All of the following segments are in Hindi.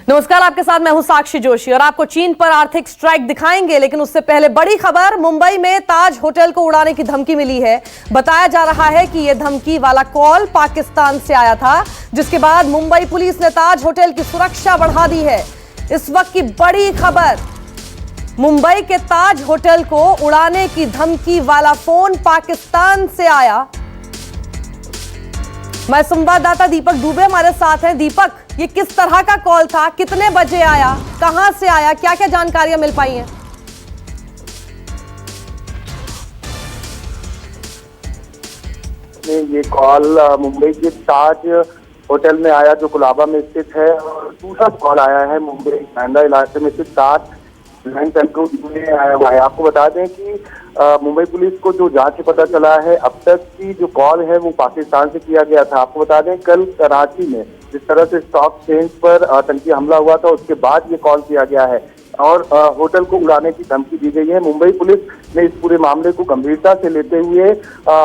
नमस्कार, आपके साथ मैं हूं साक्षी जोशी और आपको चीन पर आर्थिक स्ट्राइक दिखाएंगे। लेकिन उससे पहले बड़ी खबर, मुंबई में ताज होटल को उड़ाने की धमकी मिली है। बताया जा रहा है कि यह धमकी वाला कॉल पाकिस्तान से आया था, जिसके बाद मुंबई पुलिस ने ताज होटल की सुरक्षा बढ़ा दी है। इस वक्त की बड़ी खबर, मुंबई के ताज होटल को उड़ाने की धमकी वाला फोन पाकिस्तान से आया। मैं संवाददाता दीपक दुबे हमारे साथ हैं। दीपक, ये किस तरह का कॉल था, कितने बजे आया, कहां से आया, क्या क्या जानकारियां मिल पाई हैं? ये कॉल मुंबई के ताज होटल में आया, जो कुलाबा में स्थित है। और दूसरा कॉल आया है मुंबई बांद्रा इलाके में स्थित ताज लाइन कंट्रोल में आया हुआ है। आपको बता दें कि मुंबई पुलिस को जो जांच से पता चला है, अब तक की जो कॉल है वो पाकिस्तान से किया गया था। आपको बता दें, कल कराची में जिस तरह से स्टॉक एक्सचेंज पर आतंकी हमला हुआ था, उसके बाद ये कॉल किया गया है और होटल को उड़ाने की धमकी दी गई है। मुंबई पुलिस ने इस पूरे मामले को गंभीरता से लेते हुए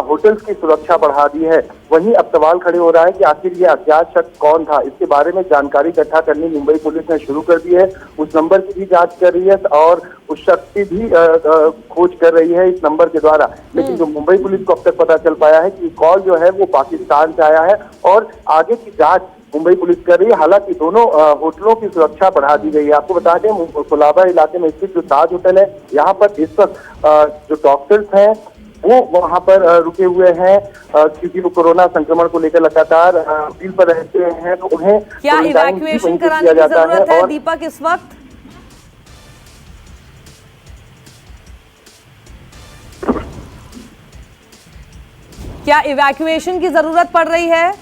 होटल्स की सुरक्षा बढ़ा दी है। वहीं अब सवाल खड़े हो रहा है कि आखिर ये अज्ञात शख्स कौन था। इसके बारे में जानकारी इकट्ठा करनी मुंबई पुलिस ने शुरू कर दी है। उस नंबर की भी जांच कर रही है और उस शख्स की भी खोज कर रही है इस नंबर के द्वारा। लेकिन जो मुंबई पुलिस को अब तक पता चल पाया है कि कॉल जो है वो पाकिस्तान से आया है और आगे की जांच मुंबई पुलिस कर रही है। हालांकि दोनों होटलों की सुरक्षा बढ़ा दी गई है। आपको बता दें, कुलाबा इलाके में स्थित जो ताज होटल है, यहाँ पर इस वक्त जो डॉक्टर्स हैं वो वहाँ पर रुके हुए हैं, क्योंकि वो कोरोना संक्रमण को लेकर लगातार फील्ड पर रहते हैं, तो उन्हें क्या इवैक्यूएशन कराने की जरूरत है दीपक इस वक्त? क्या इवैक्यूएशन की जरूरत पड़ रही है?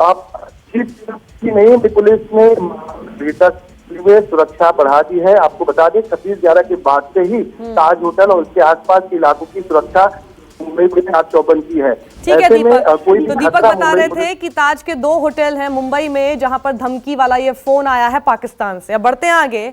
नहीं, पुलिस ने सुरक्षा बढ़ा दी है। आपको बता दें, 26/11 के बाद से ही ताज होटल और उसके आसपास के इलाकों की सुरक्षा मुंबई पुलिस ने आज चौबंद की है। ठीक है दीपक, तो दीपक बता रहे थे कि ताज के 2 होटल हैं मुंबई में, जहां पर धमकी वाला ये फोन आया है पाकिस्तान से। अब बढ़ते हैं आगे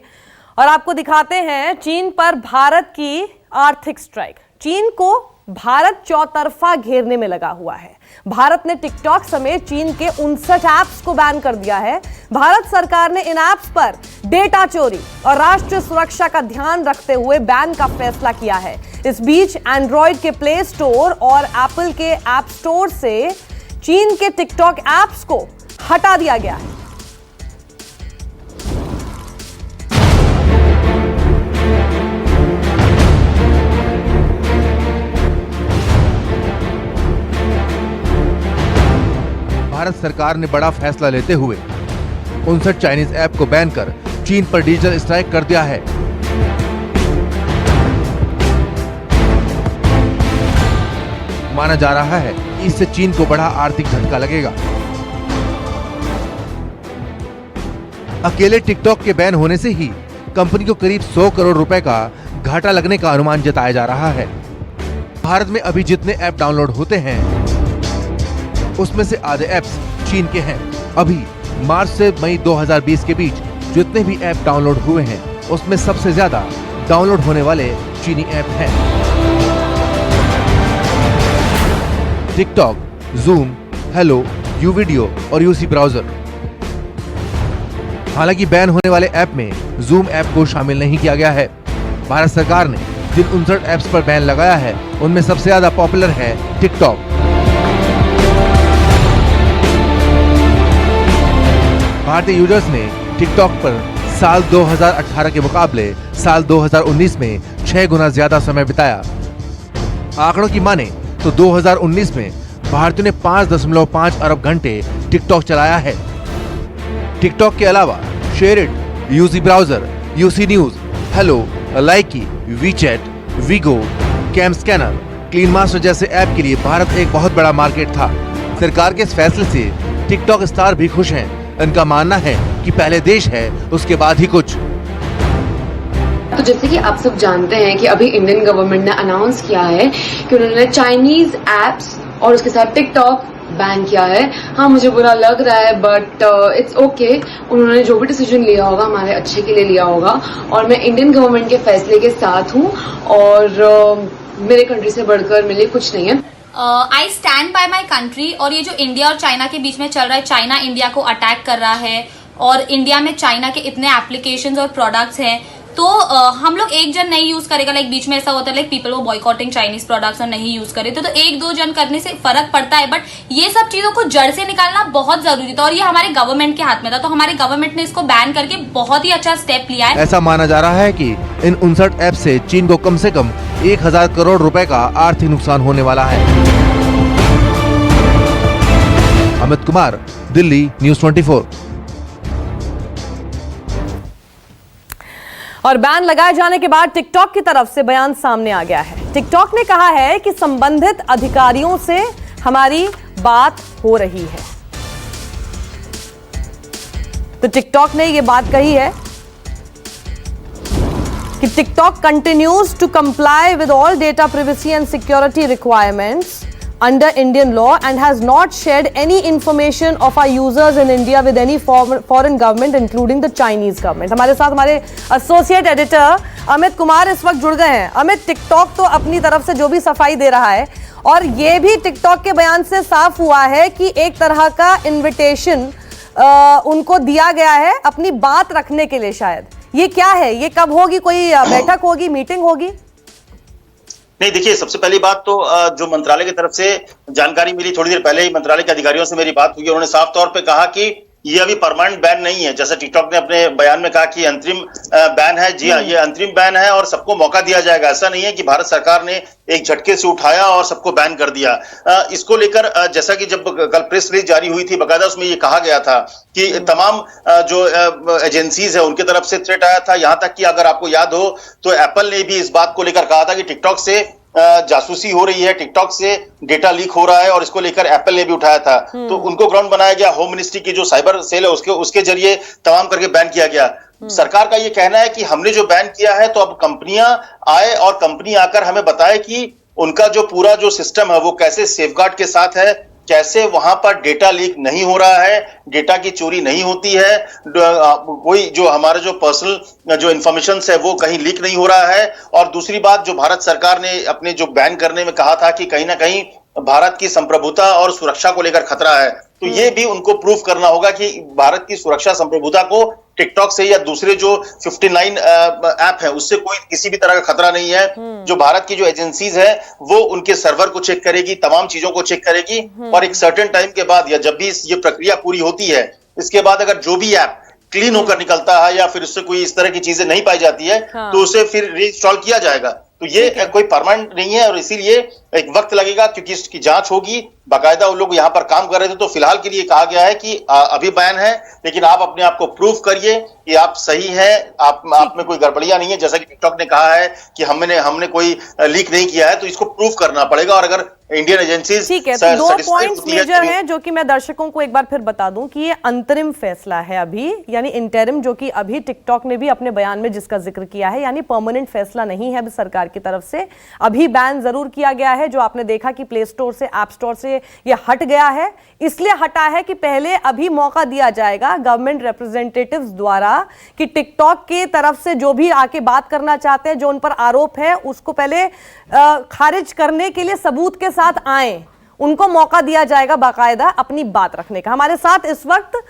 और आपको दिखाते हैं चीन पर भारत की आर्थिक स्ट्राइक। चीन को भारत चौतरफा घेरने में लगा हुआ है। भारत ने टिकटॉक समेत चीन के 59 ऐप्स को बैन कर दिया है। भारत सरकार ने इन ऐप्स पर डेटा चोरी और राष्ट्रीय सुरक्षा का ध्यान रखते हुए बैन का फैसला किया है। इस बीच एंड्रॉयड के प्ले स्टोर और एप्पल के ऐप स्टोर से चीन के टिकटॉक ऐप्स को हटा दिया गया है। भारत सरकार ने बड़ा फैसला लेते हुए 59 चाइनीज ऐप को बैन कर चीन पर डिजिटल स्ट्राइक कर दिया है। माना जा रहा है कि इससे चीन को बड़ा आर्थिक झटका लगेगा। अकेले टिकटॉक के बैन होने से ही कंपनी को करीब 100 करोड़ रुपए का घाटा लगने का अनुमान जताया जा रहा है। भारत में अभी जितने ऐप डाउनलोड होते हैं उसमें से आधे ऐप्स चीन के हैं। अभी मार्च से मई 2020 के बीच जितने भी ऐप डाउनलोड हुए हैं उसमें सबसे ज्यादा डाउनलोड होने वाले चीनी ऐप हैं। TikTok, zoom, hello, you video और यूसी ब्राउजर। हालांकि बैन होने वाले ऐप में जूम ऐप को शामिल नहीं किया गया है। भारत सरकार ने जिन 59 ऐप्स पर बैन लगाया है उनमें सबसे ज्यादा पॉपुलर है टिकटॉक। भारतीय यूजर्स ने टिकटॉक पर साल 2018 के मुकाबले साल 2019 में 6 गुना ज्यादा समय बिताया। आंकड़ों की माने तो 2019 में भारतीयों ने 5.5 अरब घंटे टिकटॉक चलाया है। टिकटॉक के अलावा SHAREit, UC Browser, UC News, Helo, Likee, WeChat, Vigo, Cam Scanner, Clean Master जैसे ऐप के लिए भारत एक बहुत बड़ा मार्केट था। सरकार के इस फैसले से टिकटॉक स्टार भी खुश हैं। इनका मानना है कि पहले देश है, उसके बाद ही कुछ। तो जैसे कि आप सब जानते हैं कि अभी इंडियन गवर्नमेंट ने अनाउंस किया है कि उन्होंने चाइनीज एप्स और उसके साथ टिकटॉक बैन किया है। हाँ, मुझे बुरा लग रहा है बट इट्स ओके। उन्होंने जो भी डिसीजन लिया होगा हमारे अच्छे के लिए लिया होगा और मैं इंडियन गवर्नमेंट के फैसले के साथ हूँ और मेरे कंट्री से बढ़कर मेरे लिए कुछ नहीं है। I stand by my country. और ये जो इंडिया और चाइना के बीच में चल रहा है, चाइना इंडिया को अटैक कर रहा है, और इंडिया में चाइना के इतने एप्लीकेशंस और प्रोडक्ट्स हैं, तो हम लोग एक जन नहीं यूज करेगा, लाइक बीच में ऐसा होता है लाइक पीपल वो बॉयकॉटिंग चाइनीज प्रोडक्ट्स और नहीं यूज करे, तो एक दो जन करने से फर्क पड़ता है, बट ये सब चीजों को जड़ से निकालना बहुत जरूरी था और ये हमारे गवर्नमेंट के हाथ में था, तो हमारे गवर्नमेंट ने इसको बैन करके बहुत ही अच्छा स्टेप लिया है। ऐसा माना जा रहा है कि इन 59 ऐप से चीन को कम से कम 1000 करोड़ रुपए का आर्थिक नुकसान होने वाला है। अमित कुमार, दिल्ली, न्यूज़ 24। और बैन लगाए जाने के बाद टिकटॉक की तरफ से बयान सामने आ गया है। टिकटॉक ने कहा है कि संबंधित अधिकारियों से हमारी बात हो रही है। तो टिकटॉक ने यह बात कही है कि TikTok continues to comply with all data privacy and security requirements under Indian law and has not shared any information of our users in India with any foreign government including the Chinese government। हमारे साथ हमारे एसोसिएट एडिटर अमित कुमार इस वक्त जुड़ गए हैं। अमित, टिकटॉक तो अपनी तरफ से जो भी सफाई दे रहा है और ये भी टिकटॉक के बयान से साफ हुआ है कि एक तरह का इन्विटेशन उनको दिया गया है अपनी बात रखने के लिए। शायद ये क्या है, ये कब होगी, कोई बैठक होगी, मीटिंग होगी? नहीं, देखिए, सबसे पहली बात तो जो मंत्रालय की तरफ से जानकारी मिली, थोड़ी देर पहले ही मंत्रालय के अधिकारियों से मेरी बात हुई, उन्होंने साफ तौर पे कहा कि ये अभी परमानेंट बैन नहीं है। जैसा टिकटॉक ने अपने बयान में कहा कि अंतरिम बैन है। जी हाँ, ये अंतरिम बैन है और सबको मौका दिया जाएगा। ऐसा नहीं है कि भारत सरकार ने एक झटके से उठाया और सबको बैन कर दिया। इसको लेकर जैसा कि जब कल प्रेस रिलीज जारी हुई थी, बकायदा उसमें ये कहा गया था कि तमाम जो एजेंसीज है उनके तरफ से थ्रेट आया था। यहां तक कि अगर आपको याद हो तो एप्पल ने भी इस बात को लेकर कहा था कि टिकटॉक से जासूसी हो रही है, टिकटॉक से डेटा लीक हो रहा है और इसको लेकर एप्पल ने भी उठाया था। तो उनको ग्राउंड बनाया गया। होम मिनिस्ट्री की जो साइबर सेल है उसके जरिए तमाम करके बैन किया गया। सरकार का ये कहना है कि हमने जो बैन किया है तो अब कंपनियां आए और कंपनी आकर हमें बताए कि उनका जो पूरा जो सिस्टम है वो कैसे सेफगार्ड के साथ है, कैसे वहां पर डेटा लीक नहीं हो रहा है, डेटा की चोरी नहीं होती है, कोई जो हमारा जो पर्सनल जो इंफॉर्मेशन है वो कहीं लीक नहीं हो रहा है। और दूसरी बात, जो भारत सरकार ने अपने जो बैन करने में कहा था कि कहीं ना कहीं भारत की संप्रभुता और सुरक्षा को लेकर खतरा है, तो ये भी उनको प्रूफ करना होगा कि भारत की सुरक्षा संप्रभुता को टिकटॉक से या दूसरे जो 59 ऐप है उससे कोई किसी भी तरह का खतरा नहीं है। जो भारत की जो एजेंसीज है वो उनके सर्वर को चेक करेगी, तमाम चीजों को चेक करेगी और एक सर्टेन टाइम के बाद या जब भी ये प्रक्रिया पूरी होती है, इसके बाद अगर जो भी ऐप क्लीन होकर निकलता है या फिर उससे कोई इस तरह की चीजें नहीं पाई जाती है तो उसे फिर रीइंस्टॉल किया जाएगा। तो ये कोई परमानेंट नहीं है और इसीलिए एक वक्त लगेगा क्योंकि इसकी जांच होगी। बाकायदा वो लोग यहाँ पर काम कर रहे थे, तो फिलहाल के लिए कहा गया है कि अभी बैन है, लेकिन आप अपने आप को प्रूव करिए कि आप सही हैं, आप में कोई गड़बड़ियां नहीं है। जैसा कि टिकटॉक ने कहा है कि हमने कोई लीक नहीं किया है, तो इसको प्रूव करना पड़ेगा। और अगर इंडियन एजेंसीज, ठीक है, तो 2 पॉइंट्स मेजर हैं जो कि मैं दर्शकों को एक बार फिर बता दूं कि ये अंतरिम फैसला है अभी, यानी इंटरिम, जो कि अभी टिकटॉक ने भी अपने बयान में जिसका जिक्र किया है, यानी परमानेंट फैसला नहीं है सरकार की तरफ से। अभी बैन जरूर किया गया है, जो आपने देखा कि प्ले स्टोर से, ऐप स्टोर से ये हट गया है। इसलिए हटा है कि पहले अभी मौका दिया जाएगा गवर्नमेंट रिप्रेजेंटेटिव्स द्वारा कि टिकटॉक की तरफ से जो भी आके बात करना चाहते हैं, जो उन पर आरोप है, उसको पहले खारिज करने के लिए सबूत के साथ आए। उनको मौका दिया जाएगा बाकायदा अपनी बात रखने का। हमारे साथ इस वक्त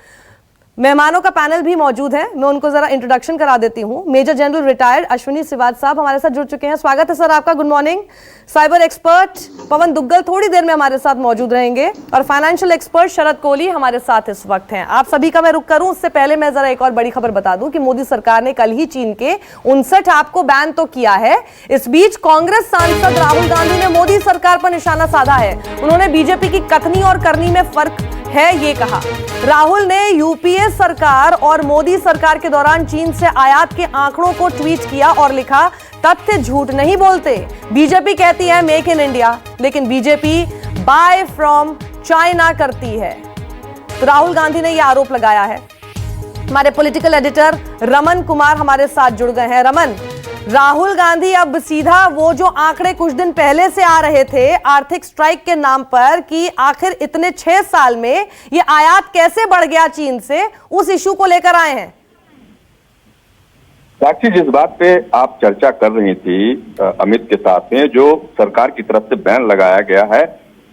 मेहमानों का पैनल भी मौजूद है, मैं उनको जरा इंट्रोडक्शन करा देती हूं। Major general retired Ashwini Siwach साहब हमारे साथ जुड़ चुके हैं। स्वागत है सर आपका, गुड मॉर्निंग। साइबर एक्सपर्ट पवन दुग्गल थोड़ी देर में हमारे साथ मौजूद रहेंगे और फाइनेंशियल एक्सपर्ट शरद कोहली हमारे साथ इस वक्त हैं। आप सभी का मैं रुख करूं उससे पहले मैं जरा एक और बड़ी खबर बता दूं कि मोदी सरकार ने कल ही चीन के 59 ऐप को बैन तो किया है। इस बीच कांग्रेस सांसद राहुल गांधी ने मोदी सरकार पर निशाना साधा है। उन्होंने बीजेपी की कथनी और करनी में फर्क है ये कहा। राहुल ने यूपीए सरकार और मोदी सरकार के दौरान चीन से आयात के आंकड़ों को ट्वीट किया और लिखा, तथ्य झूठ नहीं बोलते। बीजेपी कहती है मेक इन इंडिया, लेकिन बीजेपी बाय फ्रॉम चाइना करती है। तो राहुल गांधी ने यह आरोप लगाया है। हमारे पॉलिटिकल एडिटर रमन कुमार हमारे साथ जुड़ गए हैं। रमन, राहुल गांधी अब सीधा वो जो आंकड़े कुछ दिन पहले से आ रहे थे आर्थिक स्ट्राइक के नाम पर कि आखिर इतने 6 साल में ये आयात कैसे बढ़ गया चीन से, उस इशू को लेकर आए हैं। साक्षी, जिस बात पे आप चर्चा कर रही थी अमित के साथ में, जो सरकार की तरफ से बैन लगाया गया है,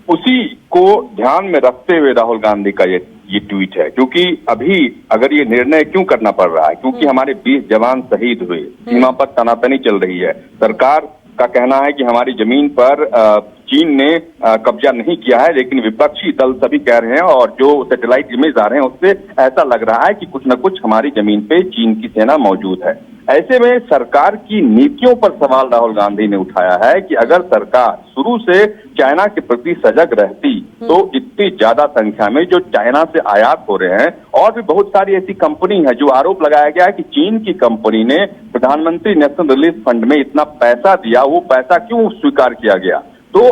उसी को ध्यान में रखते हुए राहुल गांधी का ये ये ट्वीट है, क्योंकि अभी अगर ये निर्णय क्यों करना पड़ रहा है, क्योंकि हमारे 20 जवान शहीद हुए, सीमा पर तनातनी चल रही है। सरकार का कहना है कि हमारी जमीन पर चीन ने कब्जा नहीं किया है, लेकिन विपक्षी दल सभी कह रहे हैं और जो सैटेलाइट इमेज आ रहे हैं उससे ऐसा लग रहा है कि कुछ न कुछ हमारी जमीन पे चीन की सेना मौजूद है। ऐसे में सरकार की नीतियों पर सवाल राहुल गांधी ने उठाया है कि अगर सरकार शुरू से चाइना के प्रति सजग रहती तो इतनी ज्यादा संख्या में जो चाइना से आयात हो रहे हैं, और भी बहुत सारी ऐसी कंपनी है जो आरोप लगाया गया है कि चीन की कंपनी ने प्रधानमंत्री नेशनल रिलीफ फंड में इतना पैसा दिया, वो पैसा क्यों स्वीकार किया गया। तो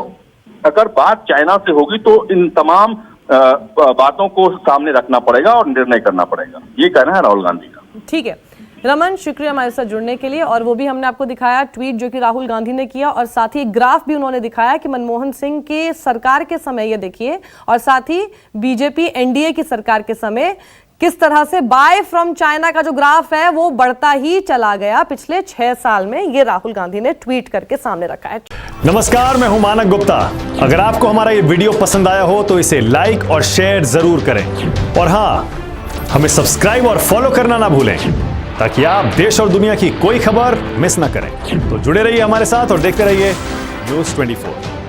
अगर बात चाइना से होगी तो इन तमाम बातों को सामने रखना पड़ेगा और निर्णय करना पड़ेगा, ये कहना है राहुल गांधी का। ठीक है रमन, शुक्रिया हमारे साथ जुड़ने के लिए। और वो भी हमने आपको दिखाया ट्वीट जो कि राहुल गांधी ने किया, और साथ ही ग्राफ भी उन्होंने दिखाया कि मनमोहन सिंह की सरकार के समय, ये देखिए, और साथ ही बीजेपी एनडीए की सरकार के समय किस तरह से बाय फ्रॉम चाइना का जो ग्राफ है वो बढ़ता ही चला गया पिछले 6 साल में। ये राहुल गांधी ने ट्वीट करके सामने रखा है। नमस्कार, मैं हूं मानक गुप्ता। अगर आपको हमारा ये वीडियो पसंद आया हो तो इसे लाइक और शेयर जरूर करें, और हाँ, हमें सब्सक्राइब और फॉलो करना ना भूलें ताकि आप देश और दुनिया की कोई खबर मिस ना करें। तो जुड़े रहिए हमारे साथ और देखते रहिए News 24।